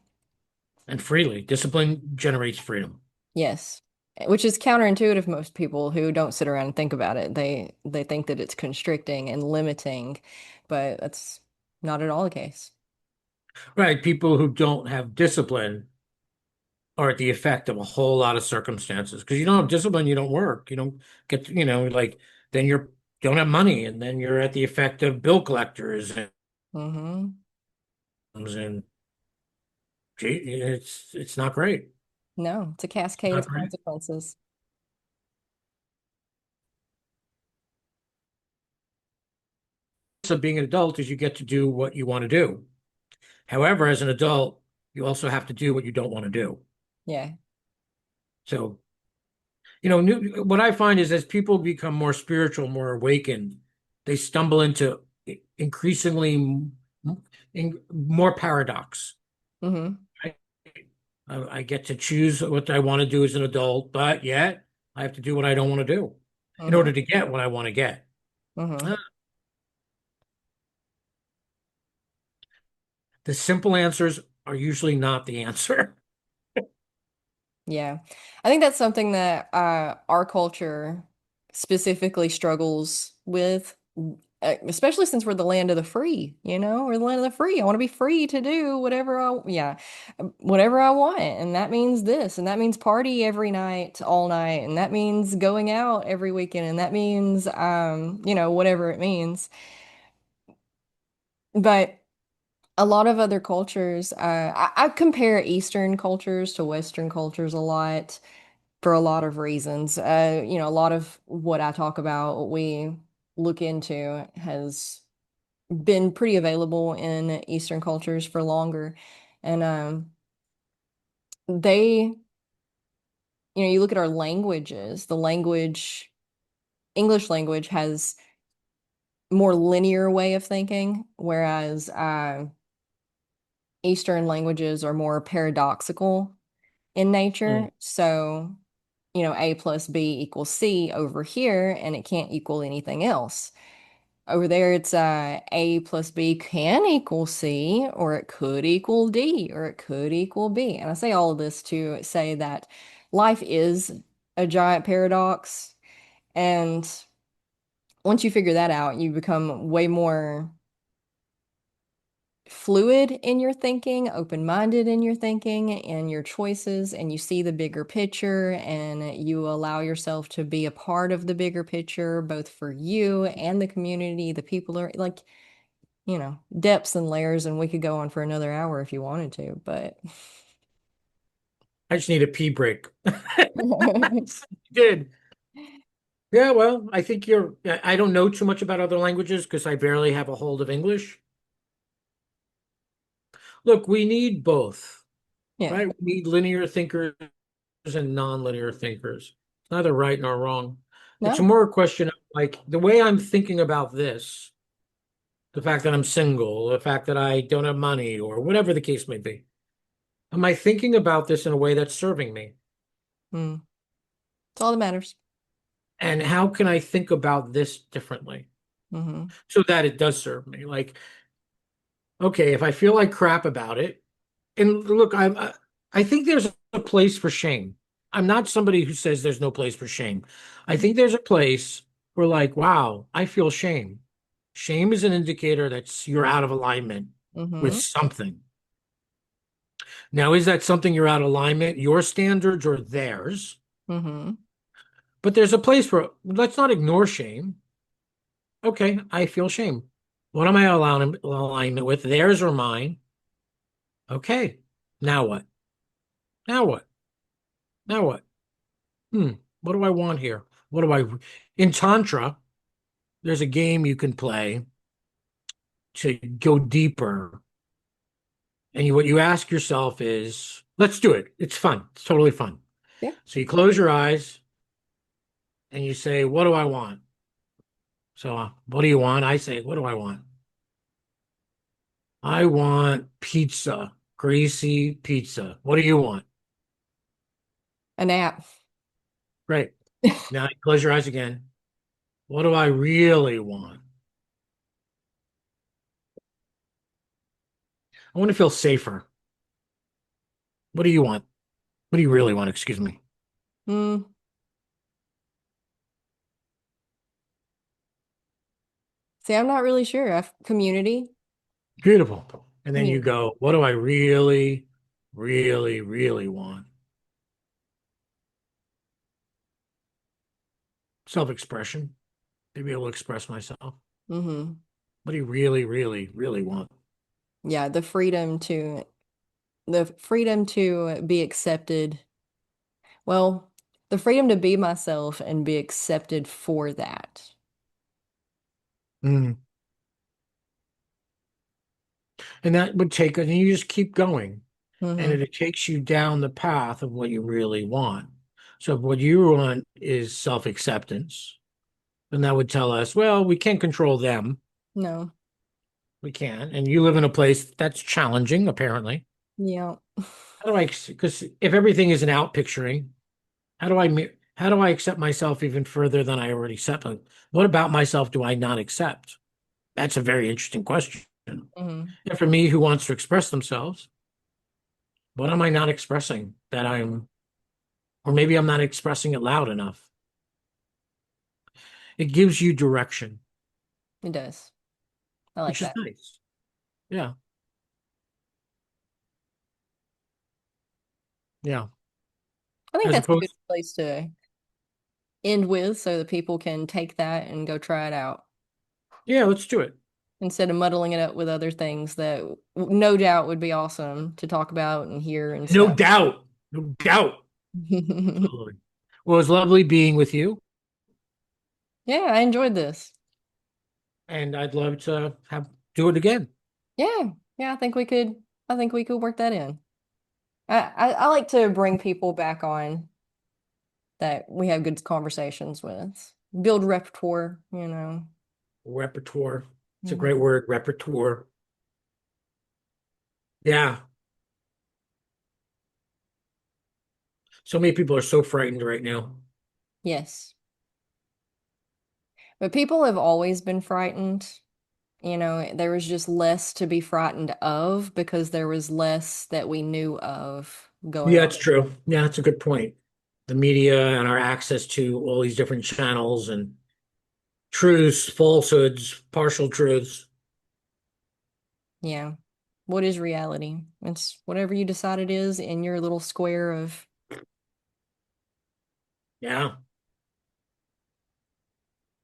And freely. Discipline generates freedom. Yes. Which is counterintuitive most people who don't sit around and think about it. They think that it's constricting and limiting, but that's not at all the case. Right. People who don't have discipline are at the effect of a whole lot of circumstances. Because you don't have discipline, you don't work. You don't get, like then you're don't have money, and then you're at the effect of bill collectors Hmm. and gee, it's not great. No, it's a It's cascade not of great. consequences. So being an adult is you get to do what you want to do. However, as an adult, you also have to do what you don't want to do. Yeah. So, what I find is as people become more spiritual, more awakened, they stumble into increasingly more paradox. Hmm. I, I get to choose what I want to do as an adult, but yet I have to do what I don't want to do in Hmm. order to get what I want to get. Hmm. The simple answers are usually not the answer. Yeah. I think that's something that our culture specifically struggles with, especially since we're the land of the free, we're the land of the free. I want to be free to do whatever I want. And that means this, and that means party every night, all night, and that means going out every weekend, and that means, whatever it means. But a lot of other cultures, I compare Eastern cultures to Western cultures a lot for a lot of reasons. A lot of what I talk about, what we look into, has been pretty available in Eastern cultures for longer. And they you look at our languages, English language has more linear way of thinking, whereas Eastern languages are more paradoxical in Mm. nature. So, A plus B equals C over here, and it can't equal anything else. Over there, it's A plus B can equal C, or it could equal D, or it could equal B. And I say all of this to say that life is a giant paradox. And once you figure that out, you become way more fluid in your thinking, open-minded in your thinking and your choices, and you see the bigger picture and you allow yourself to be a part of the bigger picture, both for you and the community. The people are like, depths and layers, and we could go on for another hour if you wanted to, but I just need a pee break. Good. Yeah, well, I think I don't know too much about other languages because I barely have a hold of English. Look, we need both, yeah, right? We need linear thinkers and non-linear thinkers. It's neither right nor wrong. It's no. more a question of like the way I'm thinking about this, the fact that I'm single, the fact that I don't have money, or whatever the case may be. Am I thinking about this in a way that's serving me? Mm. It's all that matters. And how can I think about this differently Hmm. so that it does serve me? Like, okay, if I feel like crap about it, and look, I think there's a place for shame. I'm not somebody who says there's no place for shame. I think there's a place where like, wow, I feel shame. Shame is an indicator that you're out of alignment with Hmm. something. Now, is that something you're out of alignment, your standards or theirs? Hmm. But there's a place for, let's not ignore shame. Okay, I feel shame. What am I allowing alignment with? Theirs or mine? Okay. Now what? Now what? Now what? Hmm. What do I want here? What do I in Tantra, there's a game you can play to go deeper. And what you ask yourself is, let's do it. It's fun. It's totally fun. Yeah. So you close your eyes and you say, what do I want? So, what do you want? I say, what do I want? I want pizza, greasy pizza. What do you want? A nap. Great. Now you close your eyes again. What do I really want? I want to feel safer. What do you want? What do you really want? Excuse me. Mm. See, I'm not really sure. Community. Beautiful. And then you Community. go, what do I really, really, really want? Self-expression, to be able to express myself. Hmm. What do you really, really, really want? Yeah, the freedom to be accepted. Well, the freedom to be myself and be accepted for that. Mm. And that would take, and you just keep going. And Hmm. it takes you down the path of what you really want. So if what you want is self-acceptance, then that would tell us, well, we can't control them. No. We can. And you live in a place that's challenging, apparently. Yeah. How do I, because if everything is an out picturing, how do how do I accept myself even further than I already accept? Like, what about myself do I not accept? That's a very interesting question. And Hmm. for me, who wants to express themselves, what am I not expressing that I'm, or maybe I'm not expressing it loud enough? It gives you direction, It does. I like which is that. nice. Yeah. Yeah. I think As that's a good opposed, place to end with so that people can take that and go try it out yeah, let's do it. instead of muddling it up with other things that no doubt would be awesome to talk about and hear and No stuff. doubt. No doubt. Absolutely. Well, it was lovely being with you, Yeah, I enjoyed this. and I'd love to have do it again. Yeah, yeah, I think we could work that in. I like to bring people back on that we have good conversations with. Build repertoire, you know. Repertoire. It's a Mhm. great word, repertoire. Yeah. So many people are so frightened right now. Yes. But people have always been frightened. You know, there was just less to be frightened of because there was less that we knew of going Yeah, on. it's true. Yeah, that's a good point. The media and our access to all these different channels and truths, falsehoods, partial truths. Yeah. What is reality? It's whatever you decide it is in your little square of. Yeah.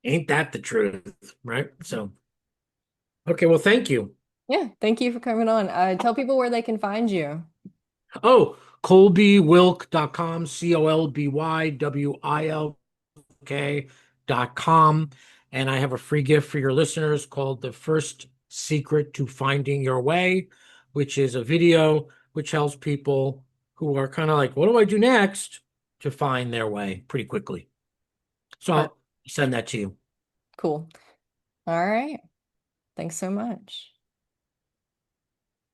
Ain't that the truth, right? So, okay, well, thank you. Yeah, thank you for coming on. Tell people where they can find you. Oh, colbywilk.com, ColbyWilk.com. And I have a free gift for your listeners called The First Secret to Finding Your Way, which is a video which helps people who are kind of like, what do I do next to find their way pretty quickly. So Perfect. I'll send that to you. Cool. All right. Thanks so much.